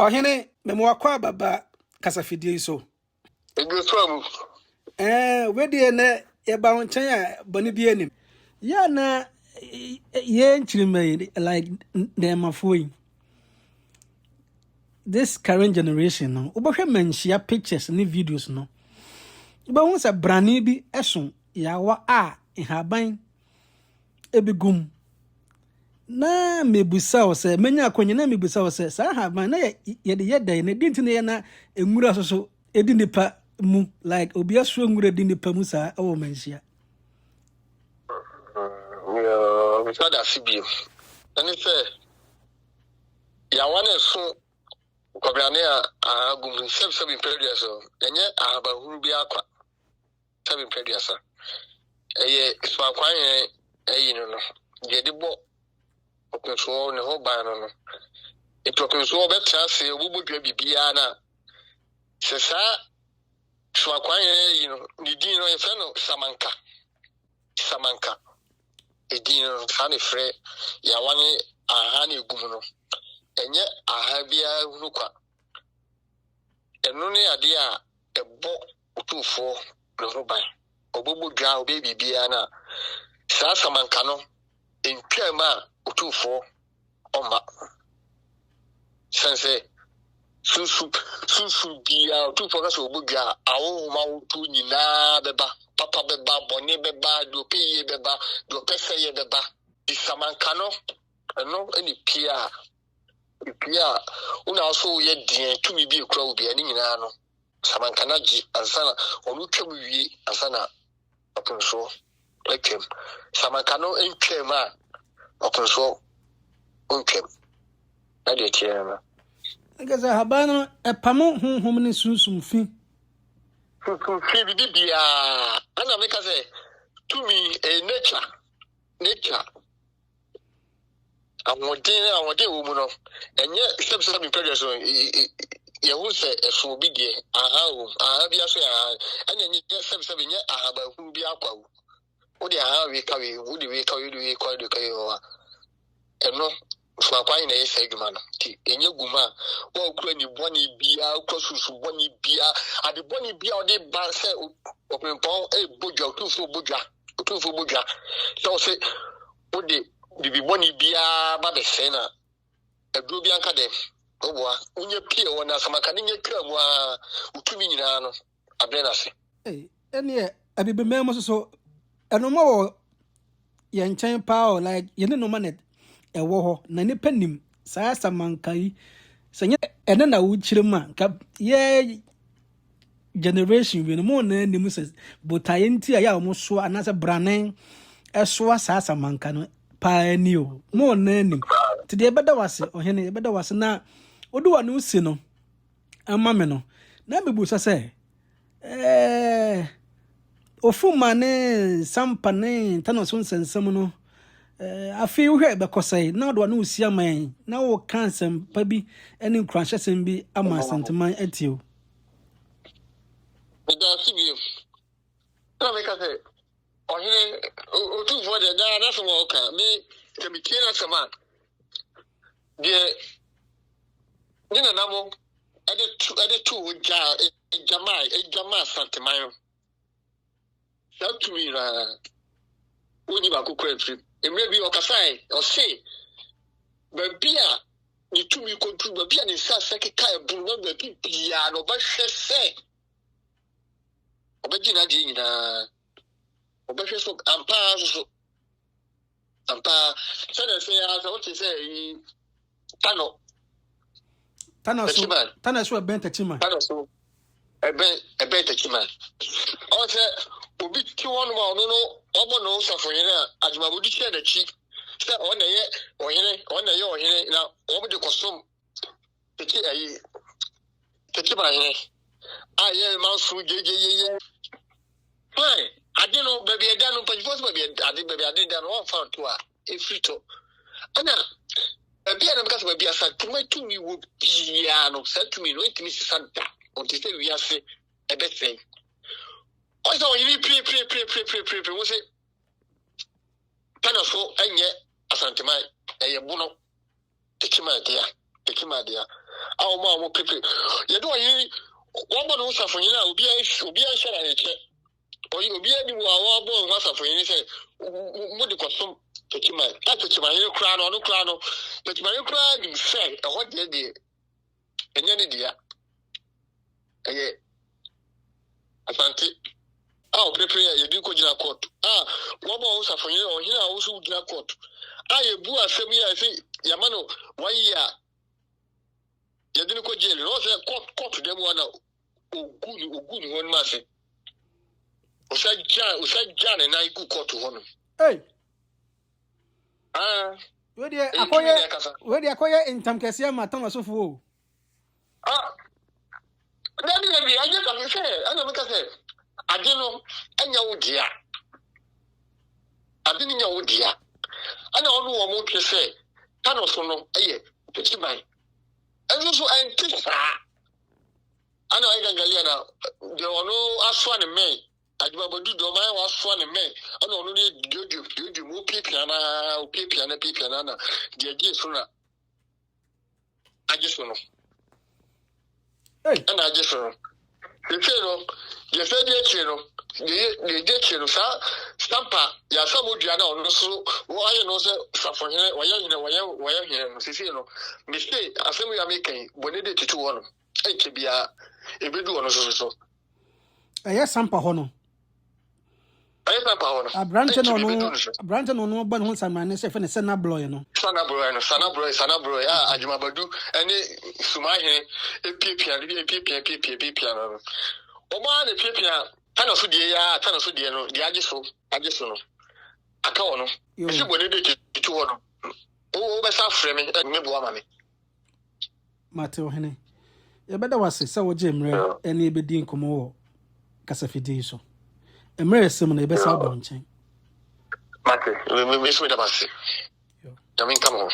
Ohene memwakwa baba kasafidie so. Ego so We dey na ye ba wonchen a boni bi anim. Ya na ye nchirime like them afoyi. This current generation no, obehwe manhia pictures ni videos no. Ba won se brane bi eson yawa a haban ebigum. Na mebusa wo se menya akonye na mebusa wo se sa haban na ye de yedai na dinti na ye na enwura soso edi nipa mu like obi aso enwura di nipa mu sa awo manhia. we said that CBO. And it say ya wane so kwabrane a gum seven period so enye ahaba huru bi akwa 7 period so eye so akwan eyi no ye de bo okunso ne ho ban no itokunso betra se obubodwa bibia na se sa so akwan eyi no ni din no efe no samanka edin kan frɛ ya wane aha na egum no enye aha bia hunu kwa eno ne ade a ebo utufo ne ho ban obobodwa obebi bia na sa samanka no entwam a utufo oma sense susu bia utufo ka so obodwa awo ma utu nyina beba papa beba boni beba do peye beba do peseye beba di samanka no eno eni pia una so ye din tumi bi ekura obi ani nyina no samanka na gi ansana onu twam wie ansana aponso lekem samanka no entwam a aponso ontwam na de tiema Ngaza habano epamo honhom ne sunsum fi bibia ana meka say tumi nature awode wo mu no enye step period so ye wo se eso bi de aha bia so ya anya nye step nye aha ba hu bi akwa wo de aha we ka we wo de we ka we de kwa de ka yo eno so akwa ina ye se dwuma no ti enye guma wo kura ni boni bia kura susu boni bia ade boni bia o de ba se opempon bodwa utufo bodwa so se wo de bibi boni bia ba be se na aduro bi anka de oboa unye pie wona samaka ne nye kra mu a utumi nyina no abre na se ene abibe memo so eno mo ye nchen pa like ye ne no manet ewo ho na nipa nim saa samanka yi senye ene na wo chirema ka ye generation we no mo na nim se botaye nti ya mo so anase branen eso saa samanka no pa ni o mo na nim ti de beda wase ohene beda wase na odu wa no si no ama me no na bebu se ofuma ne sampa ne tanoso nsensem no afi uhwe bekosai na do na usi aman na wo kansem pa bi ene nkranhyesem bi ama senteman atio da CBO na meka say ohine otu for the da na so mo ka me kemiki na sama de nina namo ade tu jama santeman that to me oni ba ko kwetri emre bi okasai o se babia ni tumi kontrol babia ni sa sekeka ebun no ba bia no ba hwese obegina di nyina obehwe so ampa so sana se ya so te say tano so ben tachima tano so ebe tachima o se obi ti wonu ma onu no obo no safo na adwumabodi hye na chi se ona ye ohene na obo de kosom teki ayi teki ba hene aye ma su jeje fine ade no baby eda no pajifo so baby ade da no one found to a efrito ana bia na because baby asa tumi wo bia no sa tumi no intimi sisanta on te say we ase ebese ozo yiri pre wo say kana so enye asantema eye buno tekima dia a mo pepe ye do yi wo bo no safo yin a obi a shara ye che obi a bi wo bo no safo yin say mo de kosom tekima ta tekima yin kra no tekima yin kra di say e ho de enya ni dia eye asante pepe ye di ko jina court wo bo no safo yin o hin a wo so jina court ye bu asem ya say yamano 1 year ye di ko jail no say court dem wana ogun won ma say o say jan na igu court hono we dey akoye intam kese ma tan asofo o na bi aje ka say ana me ka say ade no anya wo dia ade ni nya wo dia ana onu wo mo twe say tano so no pekiman enso so entisa ana ai gangalia na de ono aswa ne me aduma bodu do mai wa aswa ne me ana ono ne jojo mo pipia na na de agi so na agi so no ana agi so no no je fe de chi no de chi no sa stampa ya samu dia na ono so wo aye no se safo hene waya hene no sisi no mistake asemu ya mekan bone de titu wo no ekebia ebedu ono so sampa ho no abrante no ban ho samane se fe ne sana bloy no sana bloy ajuma badu ene suma hene epipia no o ma ne pipia tana so die no die age so no aka wo no esi bone de titu wo no o be sa frɛ me bo ama me Mateo hene ye beda wase se wo jemre ene ebedi nkomo wo kasafidi so emre sem na ebe sa bo nchen Mate me so da base yo ya min kamo